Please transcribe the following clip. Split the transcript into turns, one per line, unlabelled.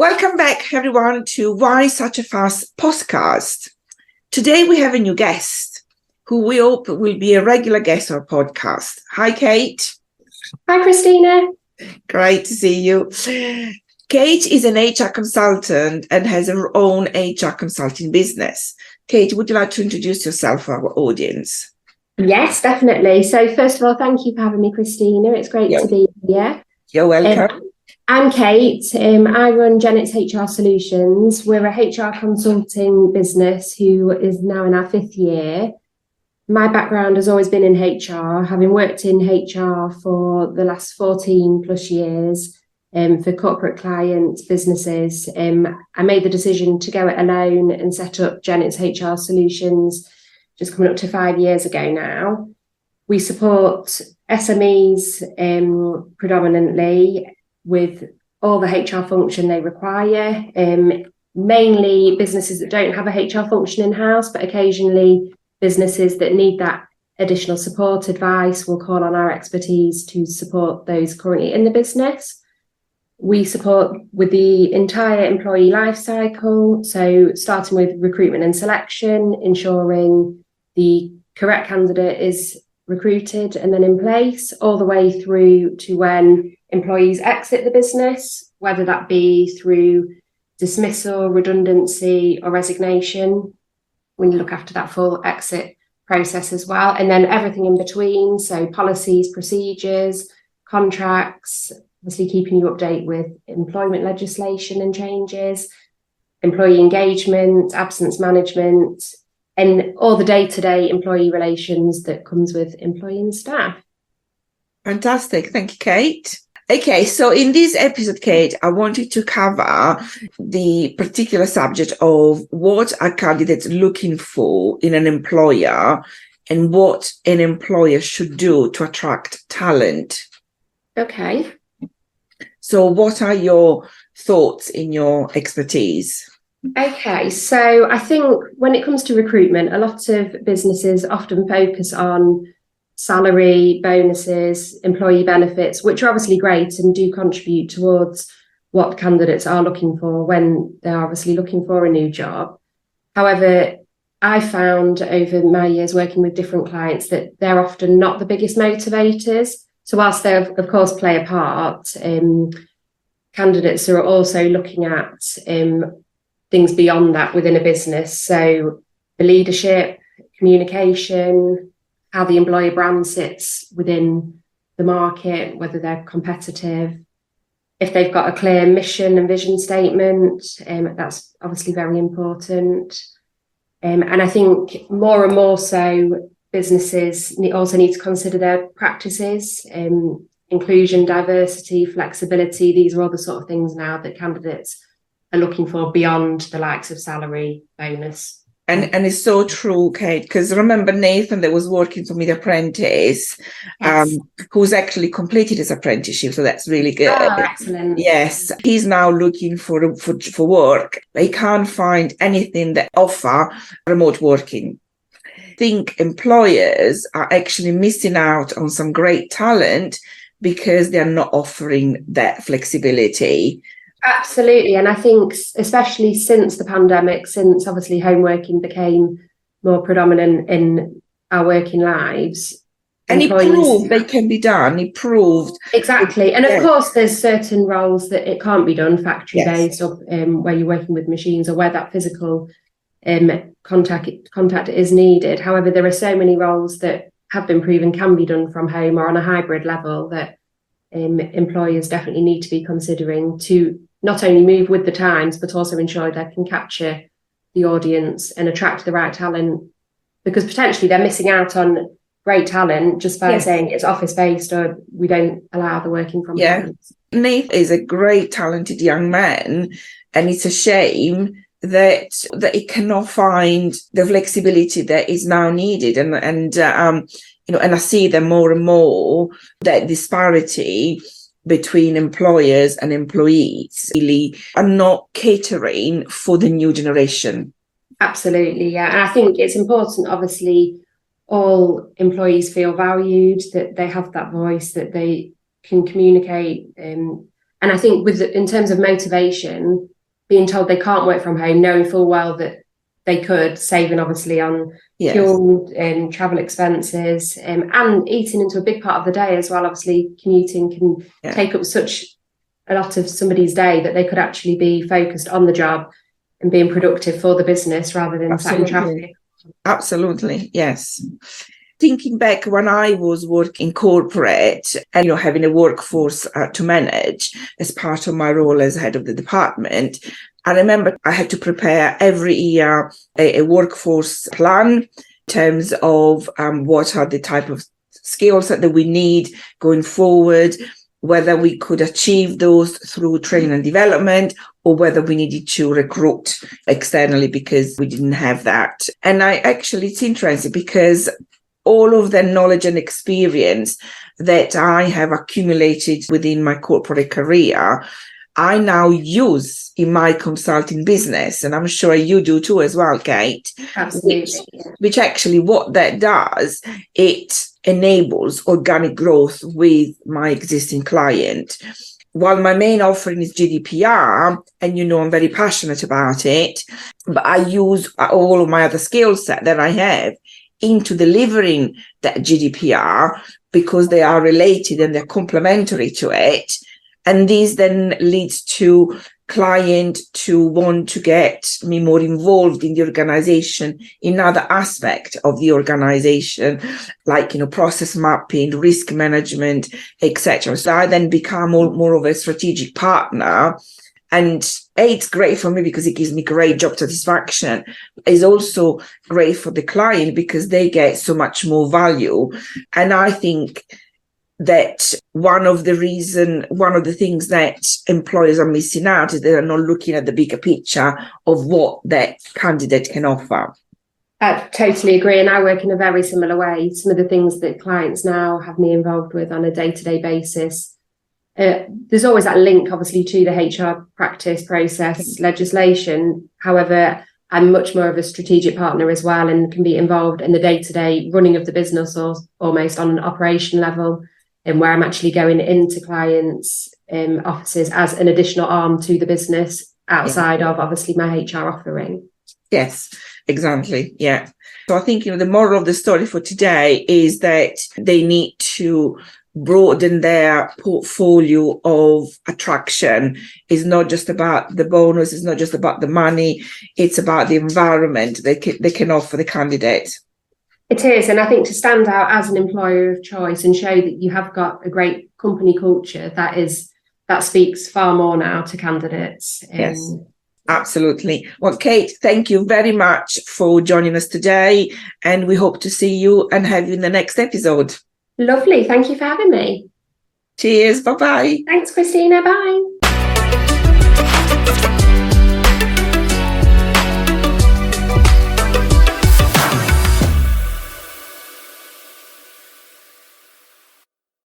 Welcome back, everyone, to Why Such a Fast podcast. Today we have a new guest who we hope will be a regular guest on our podcast. Hi, Kate.
Hi, Christina.
Great to see you. Kate is an HR consultant and has her own HR consulting business. Kate, would you like to introduce yourself for our audience?
Yes, definitely. So first of all, thank you for having me, Christina. It's great to be here.
You're welcome.
I'm Kate. I run Jennetts HR Solutions. We're a HR consulting business who is now in our 5th year. My background has always been in HR, having worked in HR for the last 14 plus years for corporate clients, businesses. I made the decision to go it alone and set up Jennetts HR Solutions just coming up to 5 years ago now. We support SMEs predominantly with all the HR function they require, mainly businesses that don't have a HR function in-house, but occasionally businesses that need that additional support, advice, will call on our expertise to support those currently in the business. We support with the entire employee life cycle, so starting with recruitment and selection, ensuring the correct candidate is recruited and then in place, all the way through to when employees exit the business, whether that be through dismissal, redundancy, or resignation. We look after that full exit process as well. And then everything in between, so policies, procedures, contracts, obviously keeping you updated with employment legislation and changes, employee engagement, absence management, and all the day-to-day employee relations that comes with employing staff.
Fantastic. Thank you, Kate. Okay, so in this episode, Kate, I wanted to cover the particular subject of what are candidates looking for in an employer and what an employer should do to attract talent.
Okay.
So what are your thoughts in your expertise?
Okay, so I think when it comes to recruitment, a lot of businesses often focus on salary, bonuses, employee benefits, which are obviously great and do contribute towards what candidates are looking for when they're obviously looking for a new job. However, I found over my years working with different clients that they're often not the biggest motivators. So whilst they, of course, play a part, candidates are also looking at things beyond that within a business. So the leadership, communication, how the employer brand sits within the market, whether they're competitive, if they've got a clear mission and vision statement, that's obviously very important. And I think more and more so, businesses also need to consider their practices, inclusion, diversity, flexibility. These are all the sort of things now that candidates are looking for beyond the likes of salary, bonus.
And it's so true, Kate, because remember Nathan that was working for me, the apprentice,
Yes.
who's actually completed his apprenticeship. So that's really good.
Oh, excellent.
Yes. He's now looking for work. He can't find anything that offer remote working. I think employers are actually missing out on some great talent because they're not offering that flexibility.
Absolutely. And I think especially since the pandemic, since obviously home working became more predominant in our working lives.
And it proved they can be done. It proved.
Exactly. And of course, there's certain roles that it can't be done factory-based or where you're working with machines or where that physical contact is needed. However, there are so many roles that have been proven can be done from home or on a hybrid level that employers definitely need to be considering to not only move with the times, but also ensure they can capture the audience and attract the right talent, because potentially they're missing out on great talent just by saying it's office-based or we don't allow the working from home.
Nate is a great, talented young man, and it's a shame that it cannot find the flexibility that is now needed. And I see them more and more, that disparity between employers and employees really are not catering for the new generation.
Absolutely, yeah. And I think it's important, obviously, all employees feel valued, that they have that voice, that they can communicate. And I think in terms of motivation, being told they can't work from home, knowing full well that they could, saving obviously on fuel and travel expenses, and eating into a big part of the day as well. Obviously, commuting can take up such a lot of somebody's day that they could actually be focused on the job and being productive for the business rather than sat in traffic.
Absolutely, yes. Thinking back when I was working corporate and, having a workforce to manage as part of my role as head of the department, I remember I had to prepare every year a workforce plan in terms of what are the type of skills that we need going forward, whether we could achieve those through training and development, or whether we needed to recruit externally because we didn't have that. And it's interesting because all of the knowledge and experience that I have accumulated within my corporate career, I now use in my consulting business. And I'm sure you do too as well, Kate.
Absolutely.
Which actually what that does, it enables organic growth with my existing client. While my main offering is GDPR, and I'm very passionate about it, but I use all of my other skill set that I have into delivering that GDPR because they are related and they're complementary to it. And this then leads to client to want to get me more involved in the organization in other aspects of the organization, like, process mapping, risk management, etc. So I then become more of a strategic partner. And it's great for me because it gives me great job satisfaction. It's also great for the client because they get so much more value. And I think that one of the things that employers are missing out is they're not looking at the bigger picture of what that candidate can offer.
I totally agree. And I work in a very similar way. Some of the things that clients now have me involved with on a day-to-day basis, there's always that link, obviously, to the HR practice, process, legislation. However, I'm much more of a strategic partner as well and can be involved in the day-to-day running of the business or almost on an operation level, and where I'm actually going into clients' offices as an additional arm to the business outside of obviously my HR offering.
Yes, exactly. Yeah. So I think, the moral of the story for today is that they need to broaden their portfolio of attraction. It's not just about the bonus, it's not just about the money, it's about the environment they can offer the candidate.
It is, and I think to stand out as an employer of choice and show that you have got a great company culture, that speaks far more now to candidates.
Yes, absolutely. Well, Kate, thank you very much for joining us today, and we hope to see you and have you in the next episode.
Lovely. Thank you for having me.
Cheers. Bye-bye.
Thanks, Christina. Bye.